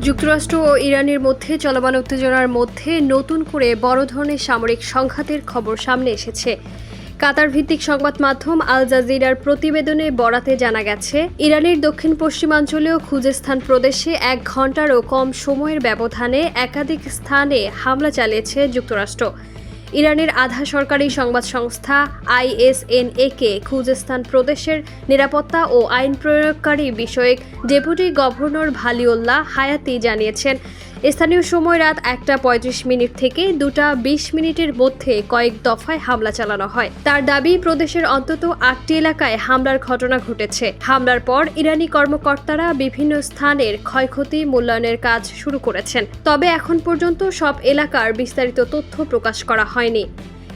যুক্তরাষ্ট্র ও ইরানের মধ্যে চলমান উত্তেজনার মধ্যে নতুন করে বড় ধরনের সামরিক সংঘাতের খবর সামনে এসেছে। কাতার ভিত্তিক সংবাদ মাধ্যম আল জাজিরার প্রতিবেদনে বরাতে জানা গেছে, ইরানের দক্ষিণ পশ্চিমাঞ্চলীয় খুজেস্তান প্রদেশে 1 ঘণ্টারও কম সময়ের ব্যবধানে একাধিক স্থানে হামলা চালিয়েছে যুক্তরাষ্ট্র। ইরানের আধা সরকারি সংবাদ সংস্থা ISNA-কে খুজেস্তান প্রদেশের নিরাপত্তা ও আইন প্রয়োগকারী বিষয়ক ডেপুটি গভর্নর ভালিউল্লাহ হায়াতি জানিয়েছেন, স্থানীয় সময় রাত 1:35 থেকে 2:20 মধ্যে কয়েক দফায় হামলা চালানো হয়। তার দাবি, প্রদেশের অন্তত 8টি এলাকায় হামলার ঘটনা ঘটেছে। হামলার পর ইরানি কর্মকর্তারা বিভিন্ন স্থানের ক্ষয়ক্ষতি মূল্যায়নের কাজ শুরু করেছেন, তবে এখন পর্যন্ত সব এলাকার বিস্তারিত তথ্য প্রকাশ করা হয়নি।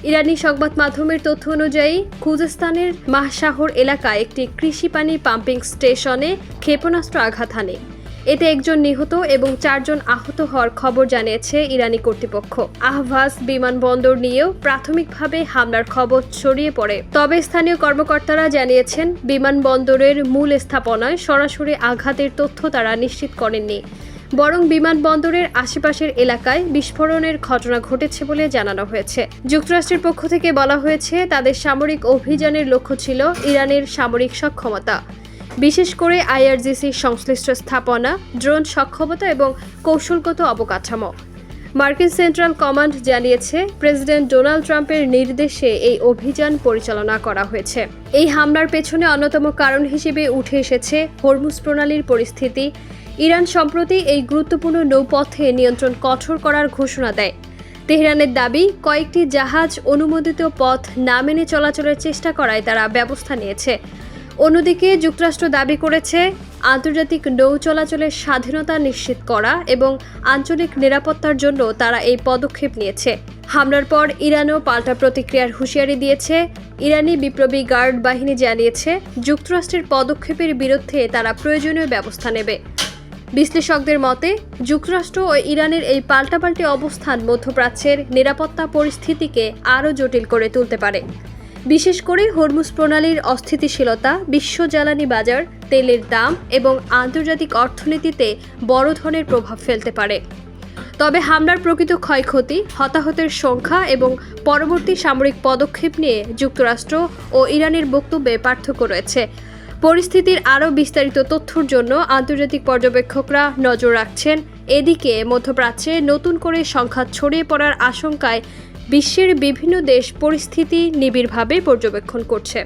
ইরানি সংবাদ মাধ্যমের তথ্য অনুযায়ী, খুজেস্তানের মাহশাহর এলাকায় একটি কৃষি পানি পাম্পিং স্টেশনে ক্ষেপণাস্ত্র আঘাত হানে। এতে 1 জন নিহত এবং 4 জন আহত হওয়ার খবর জানিয়েছে ইরানি কর্তৃপক্ষ। আহভাজ বিমানবন্দর নিয়েও প্রাথমিকভাবে হামলার খবর ছড়িয়ে পড়ে, তবে স্থানীয় কর্মকর্তারা জানিয়েছেন বিমানবন্দরের মূল স্থাপনায় সরাসরি আঘাতের তথ্য তারা নিশ্চিত করেননি, বরং বিমানবন্দরের আশেপাশের এলাকায় বিস্ফোরণের ঘটনা ঘটেছে বলে জানানো হয়েছে। যুক্তরাষ্ট্রের পক্ষ থেকে বলা হয়েছে, তাদের সামরিক অভিযানের লক্ষ্য ছিল ইরানের সামরিক সক্ষমতা, বিশেষ করে IRGC সংশ্লিষ্ট স্থাপনা, ড্রোন সক্ষমতা এবং কৌশলগত অবকাঠামো। মার্কিন সেন্ট্রাল কমান্ড জানিয়েছে, প্রেসিডেন্ট ডোনাল্ড ট্রাম্পের নির্দেশে এই অভিযান পরিচালনা করা হয়েছে। এই হামলার পেছনে অন্যতম কারণ হিসেবে উঠে এসেছে হরমুজ প্রণালীর পরিস্থিতি। ইরান সম্প্রতি এই গুরুত্বপূর্ণ নৌপথে নিয়ন্ত্রণ কঠোর করার ঘোষণা দেয়। তেহরানের দাবি, কয়েকটি জাহাজ অনুমোদিত পথ না মেনে চলাচলের চেষ্টা করায় তারা ব্যবস্থা নিয়েছে। অন্যদিকে যুক্তরাষ্ট্র দাবি করেছে, আন্তর্জাতিক নৌ চলাচলের স্বাধীনতা নিশ্চিত করা এবং আঞ্চলিক নিরাপত্তার জন্য তারা এই পদক্ষেপ নিয়েছে। হামলার পর ইরানও পাল্টা প্রতিক্রিয়ার হুঁশিয়ারি দিয়েছে। ইরানি বিপ্লবী গার্ড বাহিনী জানিয়েছে, যুক্তরাষ্ট্রের পদক্ষেপের বিরুদ্ধে তারা প্রয়োজনীয় ব্যবস্থা নেবে। বিশ্লেষকদের মতে, যুক্তরাষ্ট্র ও ইরানের এই পাল্টাপাল্টি অবস্থান মধ্যপ্রাচ্যের নিরাপত্তা পরিস্থিতিকে আরও জটিল করে তুলতে পারে। বিশেষ করে হরমুজ প্রণালীর অস্থিতিশীলতা বিশ্ব জ্বালানি বাজার, তেলের দাম এবং আন্তর্জাতিক অর্থনীতিতে বড় ধরনের প্রভাব ফেলতে পারে। তবে হামলার প্রকৃত ক্ষয়ক্ষতি, হতাহতের সংখ্যা এবং পরবর্তী সামরিক পদক্ষেপ নিয়ে যুক্তরাষ্ট্র ও ইরানের বক্তব্যে পার্থক্য রয়েছে। পরিস্থিতির আরও বিস্তারিত তথ্যের জন্য আন্তর্জাতিক পর্যবেক্ষকরা নজর রাখছেন। এদিকে মধ্যপ্রাচ্যে নতুন করে সংঘাত ছড়িয়ে পড়ার আশঙ্কায় বিশ্বের বিভিন্ন দেশ পরিস্থিতি নিবিড়ভাবে পর্যবেক্ষণ করছে।